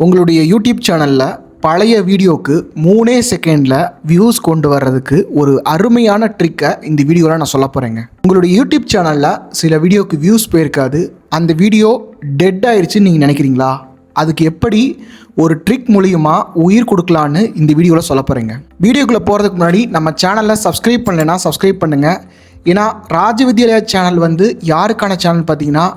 உங்களுடைய யூடியூப் சேனலில் பழைய வீடியோக்கு 3 செகண்டில் வியூஸ் கொண்டு வர்றதுக்கு ஒரு அருமையான ட்ரிக்கை இந்த வீடியோவில் நான் சொல்ல போகிறேங்க. உங்களுடைய யூடியூப் சேனலில் சில வீடியோக்கு வியூஸ் போயிருக்காது, அந்த வீடியோ டெட் ஆயிடுச்சுன்னு நீங்கள் நினைக்கிறீங்களா? அதுக்கு எப்படி ஒரு ட்ரிக் மூலியமாக உயிர் கொடுக்கலான்னு இந்த வீடியோவில் சொல்ல போகிறேங்க. வீடியோக்குள்ளே போகிறதுக்கு முன்னாடி நம்ம சேனலில் சப்ஸ்கிரைப் பண்ணலைன்னா சப்ஸ்கிரைப் பண்ணுங்கள். ஏன்னா ராஜவித்யாலயா சேனல் யாருக்கான சேனல் பார்த்தீங்கன்னா,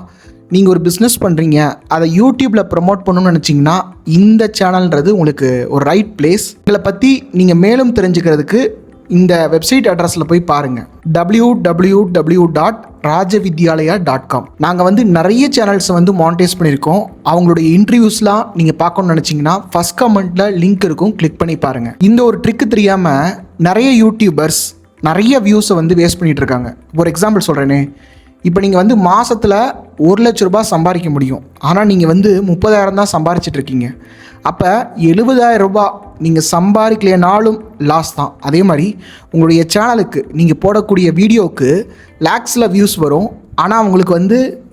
நீங்கள் ஒரு பிஸ்னஸ் பண்ணுறீங்க, அதை யூடியூப்பில் ப்ரமோட் பண்ணணும்னு நினச்சிங்கன்னா இந்த சேனல்ன்றது உங்களுக்கு ஒரு ரைட் பிளேஸ். இதில் பற்றி நீங்கள் மேலும் தெரிஞ்சுக்கிறதுக்கு இந்த வெப்சைட் அட்ரஸில் போய் பாருங்கள், www.rajavidyalaya.com. நாங்கள் நிறைய சேனல்ஸை மானிட்டைஸ் பண்ணியிருக்கோம். அவங்களுடைய இன்டர்வியூஸ்லாம் நீங்கள் பார்க்கணும்னு நினச்சிங்கன்னா ஃபஸ்ட் கமெண்ட்டில் லிங்க் இருக்கும், கிளிக் பண்ணி பாருங்கள். இந்த ஒரு ட்ரிக்கு தெரியாமல் நிறைய யூடியூபர்ஸ் நிறைய வியூஸை வேஸ்ட் பண்ணிகிட்டு இருக்காங்க. ஒரு எக்ஸாம்பிள் சொல்கிறேனே, இப்போ நீங்கள் மாதத்தில் 1 லட்ச ரூபாய் சம்பாதிக்க முடியும், ஆனால் நீங்கள் 30,000 தான் சம்பாரிச்சிட்ருக்கீங்க. அப்போ 70,000 ரூபாய் நீங்கள் சம்பாதிக்கலைனாலும் லாஸ் தான். அதே மாதிரி உங்களுடைய சேனலுக்கு நீங்கள் போடக்கூடிய வீடியோவுக்கு லேக்ஸில் வியூஸ் வரும், ஆனால் உங்களுக்கு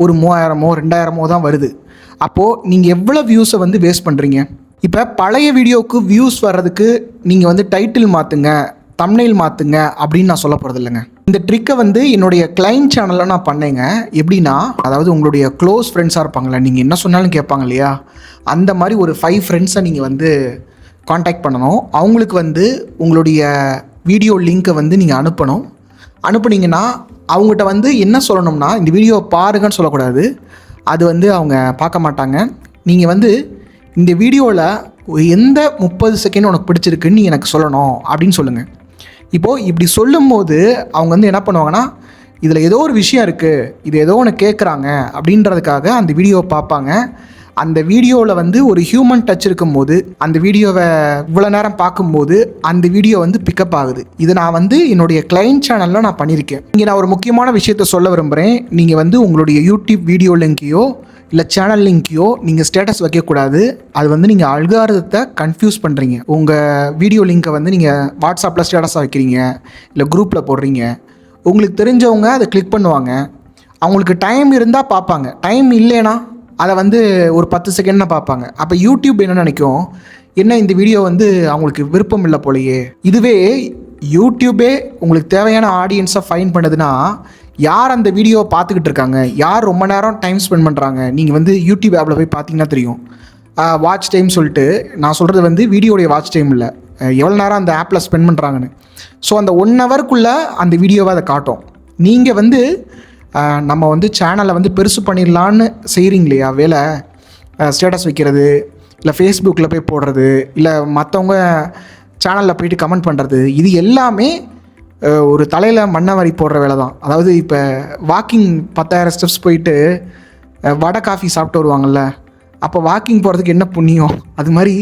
ஒரு 3,000மோ 2,000மோ தான் வருது. அப்போது நீங்கள் எவ்வளோ வியூஸை வேஸ்ட் பண்ணுறீங்க? இப்போ பழைய வீடியோவுக்கு வியூஸ் வர்றதுக்கு நீங்கள் டைட்டில் மாற்றுங்க, தம்ப்நெயில் மாற்றுங்க அப்படின்னு நான் சொல்ல போகிறது இல்லைங்க. இந்த ட்ரிக்கை என்னுடைய கிளைண்ட் சேனலில் நான் பண்ணேங்க. எப்படின்னா, அதாவது உங்களுடைய க்ளோஸ் ஃப்ரெண்ட்ஸாக இருப்பாங்களே, நீங்கள் என்ன சொன்னாலும் கேட்பாங்க இல்லையா, அந்த மாதிரி ஒரு 5 ஃப்ரெண்ட்ஸை நீங்கள் காண்டாக்ட் பண்ணணும். அவங்களுக்கு உங்களுடைய வீடியோ லிங்க்கை நீங்கள் அனுப்பணும். அனுப்புனீங்கன்னா அவங்ககிட்ட என்ன சொல்லணும்னா, இந்த வீடியோ பாருங்கன்னு சொல்லக்கூடாது, அது அவங்க பார்க்க மாட்டாங்க. நீங்கள் இந்த வீடியோவில் எந்த 30 செகண்ட் உனக்கு பிடிச்சிருக்குன்னு நீ எனக்கு சொல்லணும் அப்படின்னு சொல்லுங்கள். இப்போது இப்படி சொல்லும்போது அவங்க என்ன பண்ணுவாங்கன்னா, இதில் ஏதோ ஒரு விஷயம் இருக்குது, இது ஏதோ ஒன்று கேட்குறாங்க அப்படின்றதுக்காக அந்த வீடியோவை பார்ப்பாங்க. அந்த வீடியோவில் ஒரு ஹியூமன் டச் இருக்கும்போது, அந்த வீடியோவை இவ்வளோ நேரம் பார்க்கும்போது அந்த வீடியோ பிக்கப் ஆகுது. இது நான் என்னுடைய கிளைண்ட் சேனலில் நான் பண்ணியிருக்கேன். இங்கே நான் ஒரு முக்கியமான விஷயத்த சொல்ல விரும்புகிறேன். நீங்கள் உங்களுடைய யூடியூப் வீடியோ லிங்க்கையோ இல்லை சேனல் லிங்க்கையோ நீங்கள் ஸ்டேட்டஸ் வைக்கக்கூடாது. அது நீங்கள் அல்காரிதத்தை கன்ஃபியூஸ் பண்ணுறீங்க. உங்கள் வீடியோ லிங்க்கை நீங்கள் வாட்ஸ்அப்பில் ஸ்டேட்டஸாக வைக்கிறீங்க, இல்லை குரூப்பில் போடுறீங்க. உங்களுக்கு தெரிஞ்சவங்க அதை கிளிக் பண்ணுவாங்க. அவங்களுக்கு டைம் இருந்தால் பார்ப்பாங்க, டைம் இல்லைன்னா அதை ஒரு 10 செகண்ட்னா பார்ப்பாங்க. அப்போ யூடியூப் என்ன நினைக்கும், என்ன இந்த வீடியோ அவங்களுக்கு விருப்பம் இல்லை போலையே. இதுவே யூடியூபே உங்களுக்கு தேவையான ஆடியன்ஸை ஃபைன் பண்ணுதுன்னா, யார் அந்த வீடியோவை பார்த்துக்கிட்டு இருக்காங்க, யார் ரொம்ப நேரம் டைம் ஸ்பெண்ட் பண்ணுறாங்க, நீங்கள் யூடியூப் ஆப்பில் போய் பார்த்தீங்கன்னா தெரியும். வாட்ச் டைம் சொல்லிட்டு நான் சொல்கிறது வீடியோடைய வாட்ச் டைம் இல்லை, எவ்வளோ நேரம் அந்த ஆப்பில் ஸ்பெண்ட் பண்ணுறாங்கன்னு. ஸோ அந்த 1 ஹவருக்குள்ளே அந்த வீடியோவை அதை காட்டும். நீங்கள் நம்ம சேனலை பெருசு பண்ணிடலான்னு செய்கிறீங்க இல்லையா வேலை, ஸ்டேட்டஸ் வைக்கிறது, இல்லை ஃபேஸ்புக்கில் போய் போடுறது, இல்லை மற்றவங்க சேனலில் போயிட்டு கமெண்ட் பண்ணுறது, இது எல்லாமே ஒரு தலையில் மண்ணை வாரி போடுற வேலை தான். அதாவது இப்போ வாக்கிங் 10,000 ஸ்டெப்ஸ் போயிட்டு வடை காஃபி சாப்பிட்டு வருவாங்கள்ல, அப்போ வாக்கிங் போகிறதுக்கு என்ன புண்ணியம்? அது மாதிரி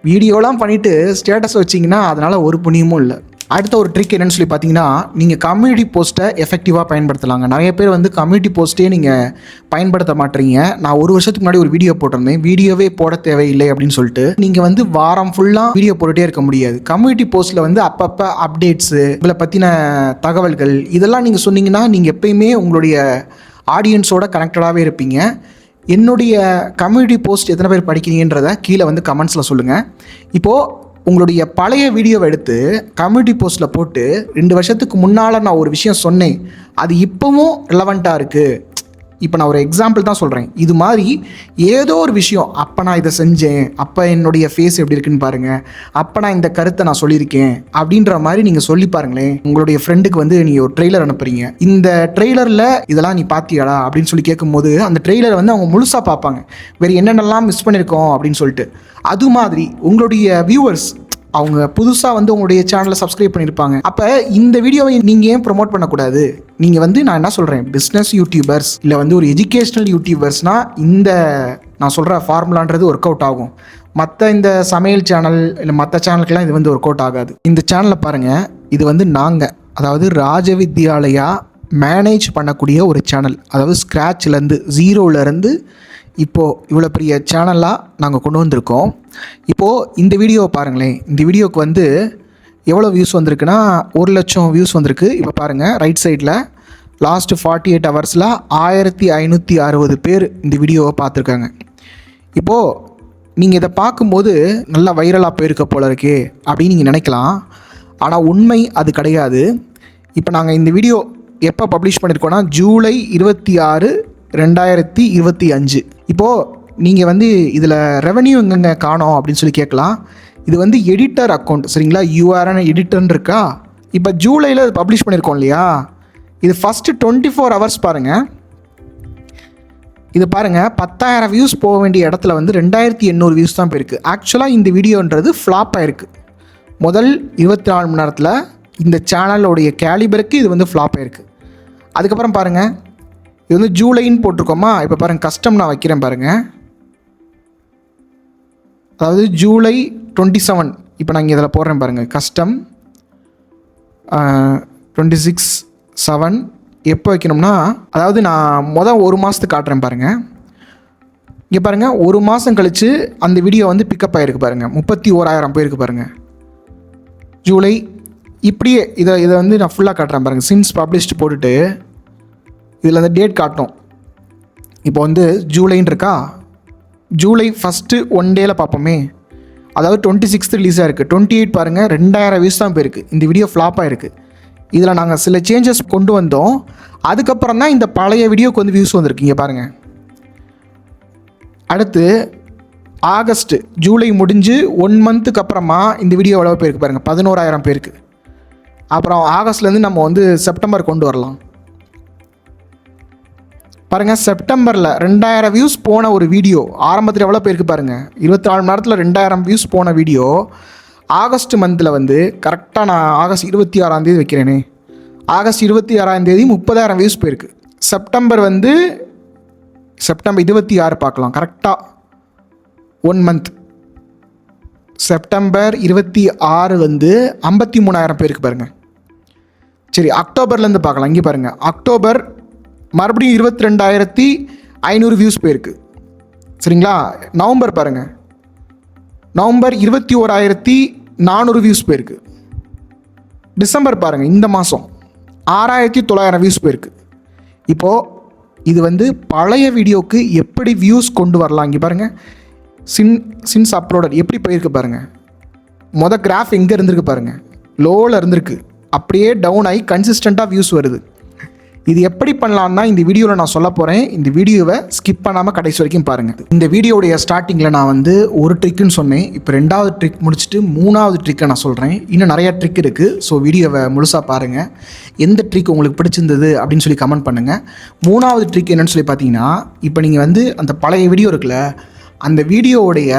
வீடியோலாம் பண்ணிவிட்டு ஸ்டேட்டஸ் வச்சிங்கன்னா அதனால் ஒரு புண்ணியமும் இல்லை. அடுத்த ஒரு ட்ரிக் என்னென்னு சொல்லி பார்த்தீங்கன்னா, நீங்கள் கம்யூனிட்டி போஸ்ட்டை எஃபெக்டிவாக பயன்படுத்தலாங்க. நிறைய பேர் கம்யூனிட்டி போஸ்ட்டே நீங்கள் பயன்படுத்த மாட்டீங்க. நான் 1 வருஷத்துக்கு முன்னாடி ஒரு வீடியோ போட்டிருந்தேன், வீடியோவே போட தேவையில்லை அப்படின்னு சொல்லிட்டு. நீங்கள் வாரம் ஃபுல்லாக வீடியோ போட்டுகிட்டே இருக்க முடியாது. கம்யூனிட்டி போஸ்ட்டில் அப்பப்போ அப்டேட்ஸு, இதில் பற்றின தகவல்கள், இதெல்லாம் நீங்கள் சொன்னீங்கன்னா நீங்கள் எப்பயுமே உங்களுடைய ஆடியன்ஸோட கனெக்டடாகவே இருப்பீங்க. என்னுடைய கம்யூனிட்டி போஸ்ட் எத்தனை பேர் படிக்கிறீங்கன்றதை கீழே கமெண்ட்ஸில் சொல்லுங்கள். இப்போது உங்களுடைய பழைய வீடியோவை எடுத்து கம்யூனிட்டி போஸ்ட்டில் போட்டு 2 வருஷத்துக்கு முன்னால் நான் ஒரு விஷயம் சொன்னேன், அது இப்போவும் ரிலவெண்ட்டாக இருக்குது. இப்போ நான் ஒரு எக்ஸாம்பிள் தான் சொல்கிறேன். இது மாதிரி ஏதோ ஒரு விஷயம், அப்போ நான் இதை செஞ்சேன், அப்போ என்னுடைய ஃபேஸ் எப்படி இருக்குன்னு பாருங்கள், அப்போ நான் இந்த கருத்தை நான் சொல்லியிருக்கேன் அப்படின்ற மாதிரி நீங்கள் சொல்லி பாருங்களேன். உங்களுடைய ஃப்ரெண்டுக்கு நீங்கள் ஒரு ட்ரெய்லர் அனுப்புறீங்க, இந்த ட்ரெய்லரில் இதெல்லாம் நீ பார்த்தியாடா அப்படின்னு சொல்லி கேட்கும்போது அந்த ட்ரெய்லரை அவங்க முழுசாக பார்ப்பாங்க, வேறு என்னென்னலாம் மிஸ் பண்ணியிருக்கோம் அப்படின்னு சொல்லிட்டு. அது மாதிரி உங்களுடைய வியூவர்ஸ் அவங்க புதுசாக உங்களுடைய சேனலை சப்ஸ்கிரைப் பண்ணியிருப்பாங்க. அப்போ இந்த வீடியோவை நீங்கள் ஏன் ப்ரொமோட் பண்ணக்கூடாது? நீங்கள் நான் என்ன சொல்கிறேன், பிஸ்னஸ் யூடியூபர்ஸ் இல்லை ஒரு எஜுகேஷ்னல் யூடியூபர்ஸ்னால் இந்த நான் சொல்கிற ஃபார்முலான்றது ஒர்க் அவுட் ஆகும். மற்ற இந்த சமையல் சேனல் இல்லை மற்ற சேனலுக்கெல்லாம் இது ஒர்க் அவுட் ஆகாது. இந்த சேனலை பாருங்கள், இது நாங்கள் அதாவது ராஜவித்யாலயா மேனேஜ் பண்ணக்கூடிய ஒரு சேனல். அதாவது ஸ்க்ராட்ச்லேருந்து 0லேருந்து இப்போது இவ்வளோ பெரிய சேனலாக நாங்கள் கொண்டு வந்திருக்கோம். இப்போது இந்த வீடியோவை பாருங்களேன். இந்த வீடியோவுக்கு எவ்வளோ வியூஸ் வந்திருக்குன்னா 1 லட்சம் வியூஸ் வந்திருக்கு. இப்போ பாருங்கள், ரைட் சைடில் லாஸ்ட்டு 48 ஹவர்ஸில் 1560 பேர் இந்த வீடியோவை பார்த்துருக்காங்க. இப்போது நீங்கள் இதை பார்க்கும்போது நல்லா வைரலாக போயிருக்க போல இருக்கே அப்படின்னு நீங்கள் நினைக்கலாம். ஆனால் உண்மை அது கிடையாது. இப்போ நாங்கள் இந்த வீடியோ எப்போ பப்ளிஷ் பண்ணியிருக்கோன்னா ஜூலை 26, 2025. இப்போது நீங்கள் வந்து இதில் ரெவென்யூ எங்கெங்கே காணோம் அப்படின்னு சொல்லி கேட்கலாம். இது வந்து எடிட்டர் அக்கௌண்ட், சரிங்களா? யூஆர்என் எடிட்டர்னு இருக்கா. இப்போ ஜூலையில் இது பப்ளிஷ் பண்ணியிருக்கோம் இல்லையா, இது ஃபஸ்ட்டு 24 hours பாருங்கள். இது பாருங்கள், 10,000 வியூஸ் போக வேண்டிய இடத்துல வந்து 2,800 வியூஸ் தான் போயிருக்கு. ஆக்சுவலாக இந்த வீடியோன்றது ஃப்ளாப் ஆகிருக்கு. முதல் 24 மணி நேரத்தில் இந்த சேனலோடைய கேலிபருக்கு இது வந்து ஃப்ளாப் ஆகிருக்கு. அதுக்கப்புறம் பாருங்கள், இது வந்து ஜூலைன்னு போட்டிருக்கோமா. இப்போ பாருங்கள், கஸ்டம் நான் வைக்கிறேன் பாருங்கள். அதாவது ஜூலை 27 இப்போ நான் இங்கே இதில் போடுறேன் பாருங்கள். கஸ்டம் 26/7 எப்போ வைக்கணும்னா, அதாவது நான் ஒரு மாதத்துக்கு காட்டுறேன் பாருங்கள். இங்கே பாருங்கள், ஒரு மாதம் கழித்து அந்த வீடியோ வந்து பிக்கப் ஆகிருக்கு பாருங்கள். 31,000 போயிருக்கு பாருங்கள். ஜூலை இப்படியே இதை வந்து நான் ஃபுல்லாக காட்டுறேன் பாருங்கள். சின்ஸ் பப்ளிஷ்டு போட்டுட்டு இதில் அந்த டேட் காட்டும். இப்போ வந்து ஜூலைன்னு இருக்கா, ஜூலை ஃபஸ்ட்டு 1 டேயில் பார்ப்போமே. அதாவது 26 ரிலீஸாக இருக்குது. 28 பாருங்கள், 2,000 வியூஸ் தான் போயிருக்கு. இந்த வீடியோ ஃப்ளாப் ஆகிருக்கு. இதில் நாங்கள் சில சேஞ்சஸ் கொண்டு வந்தோம். அதுக்கப்புறம் தான் இந்த பழைய வீடியோக்கு வந்து வியூஸ் வந்திருக்கு. இங்கே பாருங்கள். அடுத்து ஆகஸ்ட்டு, ஜூலை முடிஞ்சு 1 மந்த்துக்கு அப்புறமா இந்த வீடியோ எவ்வளோ போயிருக்கு பாருங்கள், 11,000 பேருக்கு. அப்புறம் ஆகஸ்ட்லேருந்து நம்ம வந்து செப்டம்பர் கொண்டு வரலாம் பாருங்கள். செப்டம்பரில் 2,000 வியூஸ் போன ஒரு வீடியோ ஆரம்பத்தில் எவ்வளோ பேருக்கு பாருங்கள், 24 மணி நேரத்தில் 2,000 வியூஸ் போன வீடியோ ஆகஸ்ட் மந்தில் வந்து கரெக்டாக நான் ஆகஸ்ட் 26 வைக்கிறேனே, ஆகஸ்ட் 26 30,000 வியூஸ் போயிருக்கு. செப்டம்பர் 26 பார்க்கலாம், கரெக்டாக 1 மந்த். செப்டம்பர் 26 53,000 பேருக்கு பாருங்கள். சரி, அக்டோபர்லேருந்து பார்க்கலாம். இங்கே பாருங்கள், அக்டோபர் மறுபடியும் 22,500 வியூஸ் போயிருக்கு, சரிங்களா? நவம்பர் பாருங்கள், நவம்பர் 21,400 வியூஸ் போயிருக்கு. டிசம்பர் பாருங்கள், இந்த மாதம் 6,900 வியூஸ் போயிருக்கு. இப்போது இது வந்து பழைய வீடியோவுக்கு எப்படி வியூஸ் கொண்டு வரலாம். இங்கே பாருங்கள், சின்ஸ் அப்லோடட் எப்படி போயிருக்கு பாருங்கள். கிராஃப் எங்கே இருந்திருக்கு பாருங்கள், லோவில் இருந்திருக்கு, அப்படியே டவுன் ஆகி கன்சிஸ்டண்ட்டாக வியூஸ் வருது. இது எப்படி பண்ணலான்னா இந்த வீடியோவில் நான் சொல்ல போகிறேன். இந்த வீடியோவை ஸ்கிப் பண்ணாமல் கடைசி வரைக்கும் பாருங்கள். இந்த வீடியோடைய ஸ்டார்டிங்கில் நான் வந்து ஒரு ட்ரிக்குன்னு சொன்னேன். இப்போ 2வது ட்ரிக் முடிச்சுட்டு 3வது ட்ரிக்கை நான் சொல்கிறேன். இன்னும் நிறையா ட்ரிக் இருக்குது. ஸோ வீடியோவை முழுசாக பாருங்கள். எந்த ட்ரிக் உங்களுக்கு பிடிச்சிருந்தது அப்படின்னு சொல்லி கமெண்ட் பண்ணுங்கள். 3வது ட்ரிக் என்னென்னு சொல்லி பார்த்தீங்கன்னா, இப்போ நீங்கள் வந்து அந்த பழைய வீடியோ இருக்குல்ல, அந்த வீடியோவுடைய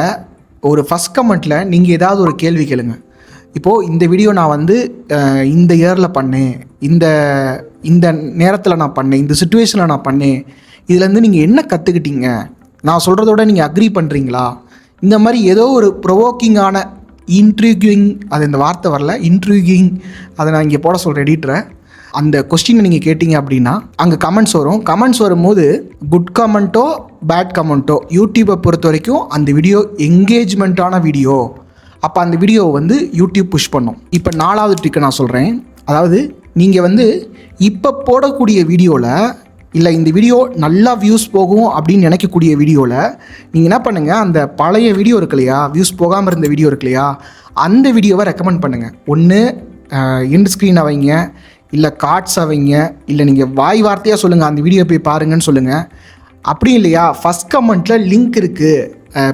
ஒரு ஃபஸ்ட் கமெண்ட்டில் நீங்கள் ஏதாவது ஒரு கேள்வி கேளுங்க. இப்போது இந்த வீடியோ நான் வந்து இந்த இயரில் பண்ணேன், இந்த நேரத்தில் நான் பண்ணேன், இந்த சுச்சுவேஷனில் நான் பண்ணேன், இதுலேருந்து நீங்கள் என்ன கற்றுக்கிட்டீங்க, நான் சொல்கிறதோட நீங்கள் அக்ரி பண்ணுறீங்களா, இந்த மாதிரி ஏதோ ஒரு ப்ரொவோக்கிங்கான இன்ட்ரிகியூயிங், அது இந்த வார்த்தை வரல, இன்ட்ரிகியூயிங், அதை நான் இங்கே போட சொல்கிறேன் எடிட்டரை. அந்த கொஸ்டினை நீங்கள் கேட்டிங்க அப்படின்னா அங்கே கமெண்ட்ஸ் வரும். கமெண்ட்ஸ் வரும்போது குட் கமெண்ட்டோ பேட் கமெண்ட்டோ யூடியூப்பை பொறுத்த வரைக்கும் அந்த வீடியோ என்கேஜ்மெண்ட்டான வீடியோ, அப்போ அந்த வீடியோவை வந்து யூடியூப் புஷ் பண்ணும். இப்போ 4வது ட்ரிக்கை நான் சொல்கிறேன். அதாவது நீங்கள் வந்து இப்போ போடக்கூடிய வீடியோவில், இல்லை இந்த வீடியோ நல்லா வியூஸ் போகும் அப்படின்னு நினைக்கக்கூடிய வீடியோவில் நீங்கள் என்ன பண்ணுங்கள், அந்த பழைய வீடியோ இருக்கு இல்லையா, வியூஸ் போகாமல் இருந்த வீடியோ இருக்கு இல்லையா, அந்த வீடியோவை ரெக்கமெண்ட் பண்ணுங்கள். ஒன்று எண்ட் ஸ்க்ரீனை வைங்க, இல்லை கார்ட்ஸை வைங்க, இல்லை நீங்கள் வாய் வார்த்தையாக சொல்லுங்கள், அந்த வீடியோ போய் பாருங்கன்னு சொல்லுங்கள். அப்படி இல்லையா, ஃபஸ்ட் கமெண்ட்டில் லிங்க் இருக்குது,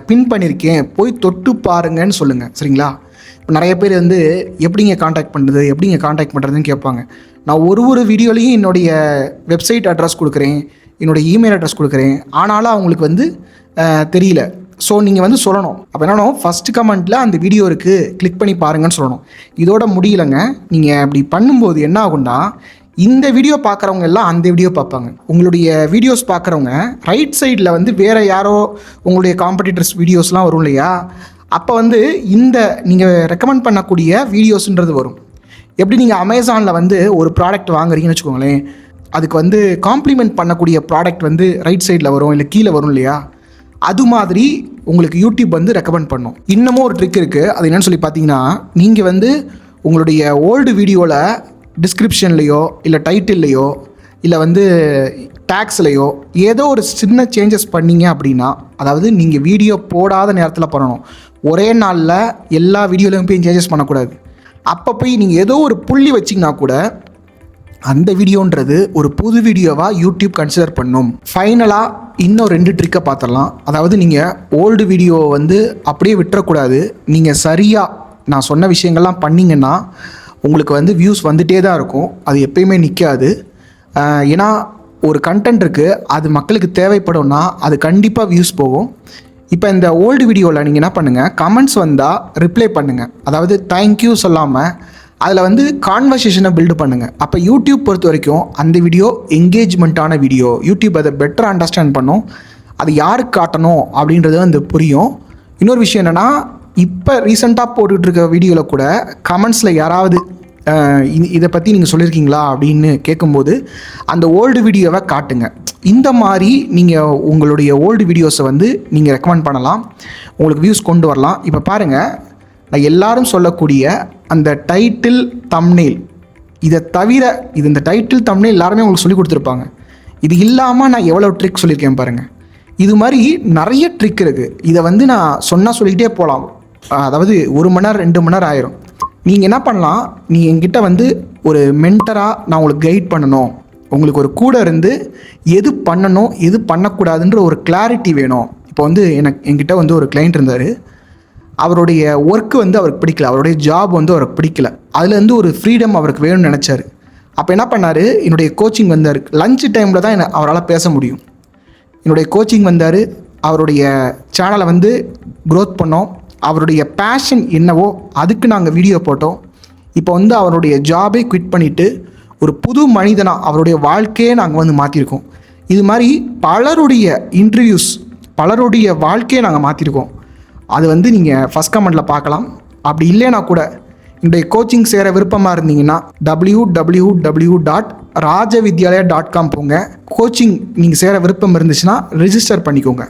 பின் பண்ணியிருக்கேன், போய் தொட்டு பாருங்கன்னு சொல்லுங்கள், சரிங்களா? இப்போ நிறைய பேர் வந்து எப்படிங்க காண்டாக்ட் பண்ணுறதுன்னு கேட்பாங்க. நான் ஒரு வீடியோலையும் என்னுடைய வெப்சைட் அட்ரஸ் கொடுக்குறேன், என்னுடைய இமெயில் அட்ரஸ் கொடுக்குறேன், ஆனாலும் அவங்களுக்கு வந்து தெரியல. ஸோ நீங்கள் வந்து சொல்லணும். அப்போ என்னன்னா, ஃபஸ்ட் கமெண்ட்டில் அந்த வீடியோ இருக்குது, கிளிக் பண்ணி பாருங்கன்னு சொல்லணும். இதோட முடியலைங்க. நீங்கள் அப்படி பண்ணும்போது என்ன ஆகும்னா, இந்த வீடியோ பார்க்குறவங்க எல்லாம் அந்த வீடியோ பார்ப்பாங்க. உங்களுடைய வீடியோஸ் பார்க்குறவங்க ரைட் சைடில் வந்து வேறு யாரோ உங்களுடைய காம்படிட்டர்ஸ் வீடியோஸ்லாம் வரும் இல்லையா, அப்போ வந்து இந்த நீங்கள் ரெக்கமெண்ட் பண்ணக்கூடிய வீடியோஸுன்றது வரும். எப்படி நீங்கள் அமேசானில் வந்து ஒரு ப்ராடக்ட் வாங்குறீங்கன்னு வச்சுக்கோங்களேன், அதுக்கு வந்து காம்ப்ளிமெண்ட் பண்ணக்கூடிய ப்ராடக்ட் வந்து ரைட் சைடில் வரும், இல்லை கீழே வரும் இல்லையா, அது மாதிரி உங்களுக்கு யூடியூப் வந்து ரெக்கமெண்ட் பண்ணும். இன்னமும் ஒரு ட்ரிக் இருக்குது. அது என்னென்னு சொல்லி பார்த்தீங்கன்னா, நீங்கள் வந்து உங்களுடைய ஓல்டு வீடியோவில் டிஸ்கிரிப்ஷன்லேயோ இல்லை டைட்டில்லையோ இல்லை வந்து டேக்ஸ்லையோ ஏதோ ஒரு சின்ன சேஞ்சஸ் பண்ணீங்க அப்படின்னா, அதாவது நீங்கள் வீடியோ போடாத நேரத்தில் பண்ணணும். ஒரே நாளில் எல்லா வீடியோலையும் போய் சேஞ்சஸ் பண்ணக்கூடாது. அப்போ போய் நீங்கள் ஏதோ ஒரு புள்ளி வச்சிங்கன்னா கூட அந்த வீடியோன்றது ஒரு புது வீடியோவாக யூடியூப் கன்சிடர் பண்ணும். ஃபைனலாக இன்னும் 2 ட்ரிக்கை பார்த்துடலாம். அதாவது நீங்கள் ஓல்டு வீடியோவை வந்து அப்படியே விட்டுறக்கூடாது. நீங்கள் சரியாக நான் சொன்ன விஷயங்கள்லாம் பண்ணிங்கன்னா உங்களுக்கு வந்து வியூஸ் வந்துகிட்டே தான் இருக்கும். அது எப்பயுமே நிற்காது. ஏன்னா ஒரு கண்டென்ட் இருக்குது, அது மக்களுக்கு தேவைப்படும்னா அது கண்டிப்பாக வியூஸ் போகும். இப்போ இந்த ஓல்டு வீடியோவில் நீங்கள் என்ன பண்ணுங்கள், கமெண்ட்ஸ் வந்தால் ரிப்ளை பண்ணுங்கள். அதாவது தேங்க்யூ சொல்லாமல் அதில் வந்து கான்வர்சேஷனை பில்டு பண்ணுங்கள். அப்போ யூடியூப் பொறுத்த வரைக்கும் அந்த வீடியோ என்கேஜ்மெண்ட்டான வீடியோ, யூடியூப் அதை பெட்டராக அண்டர்ஸ்டாண்ட் பண்ணும். அது யாருக்கு காட்டணும் அப்படின்றது வந்து புரியும். இன்னொரு விஷயம் என்னென்னா, இப்போ ரீசெண்டாக போட்டுட்ருக்க வீடியோவில் கூட கமெண்ட்ஸில் யாராவது இதை பற்றி நீங்கள் சொல்லியிருக்கீங்களா அப்படின்னு கேட்கும்போது அந்த ஓல்டு வீடியோவை காட்டுங்க. இந்த மாதிரி நீங்கள் உங்களுடைய ஓல்டு வீடியோஸை வந்து நீங்கள் ரெக்கமெண்ட் பண்ணலாம், உங்களுக்கு வியூஸ் கொண்டு வரலாம். இப்போ பாருங்கள், நான் எல்லாரும் சொல்லக்கூடிய அந்த டைட்டில் தம்ப்நெயில், இதை தவிர இந்த டைட்டில் தம்ப்நெயில் எல்லாருமே உங்களுக்கு சொல்லி கொடுத்துருப்பாங்க. இது இல்லாமல் நான் எவ்வளோ ட்ரிக் சொல்லியிருக்கேன் பாருங்கள். இது மாதிரி நிறைய ட்ரிக் இருக்குது. இதை வந்து நான் சொல்லிக்கிட்டே போகலாம். அதாவது 1 மணி நேரம் 2 மணி நேரம் ஆயிரும். நீங்கள் என்ன பண்ணலாம், நீங்கள் என்கிட்ட வந்து ஒரு மென்டராக நான் உங்களுக்கு கைட் பண்ணணும், உங்களுக்கு ஒரு கூட இருந்து எது பண்ணணும் எது பண்ணக்கூடாதுன்ற ஒரு கிளாரிட்டி வேணும். இப்போ வந்து என்கிட்ட வந்து ஒரு கிளைண்ட் இருந்தார். அவருடைய ஒர்க்கு வந்து அவருக்கு பிடிக்கல, அவருடைய ஜாப் வந்து அவருக்கு பிடிக்கல. அதுலேருந்து ஒரு ஃப்ரீடம் அவருக்கு வேணும்னு நினச்சார். அப்போ என்ன பண்ணார், என்னுடைய கோச்சிங் வந்தார். லஞ்ச் டைமில் தான் அவரால் பேச முடியும். என்னுடைய கோச்சிங் வந்தார், அவருடைய சேனலை வந்து க்ரோத் பண்ணோம். அவருடைய பேஷன் என்னவோ அதுக்கு நாங்கள் வீடியோ போட்டோம். இப்போ வந்து அவருடைய ஜாபை குவிட் பண்ணிவிட்டு ஒரு புது மனிதனாக அவருடைய வாழ்க்கையே நாங்கள் வந்து மாற்றிருக்கோம். இது மாதிரி பலருடைய இன்டர்வியூஸ், பலருடைய வாழ்க்கையை நாங்கள் மாற்றிருக்கோம். அது வந்து நீங்கள் ஃபஸ்ட் கமெண்டில் பார்க்கலாம். அப்படி இல்லைன்னா கூட என்னுடைய கோச்சிங் சேர விருப்பமாக இருந்தீங்கன்னா www.rajavidyalaya.com போங்க. கோச்சிங் நீங்கள் சேர விருப்பம் இருந்துச்சுன்னா ரிஜிஸ்டர் பண்ணிக்கோங்க.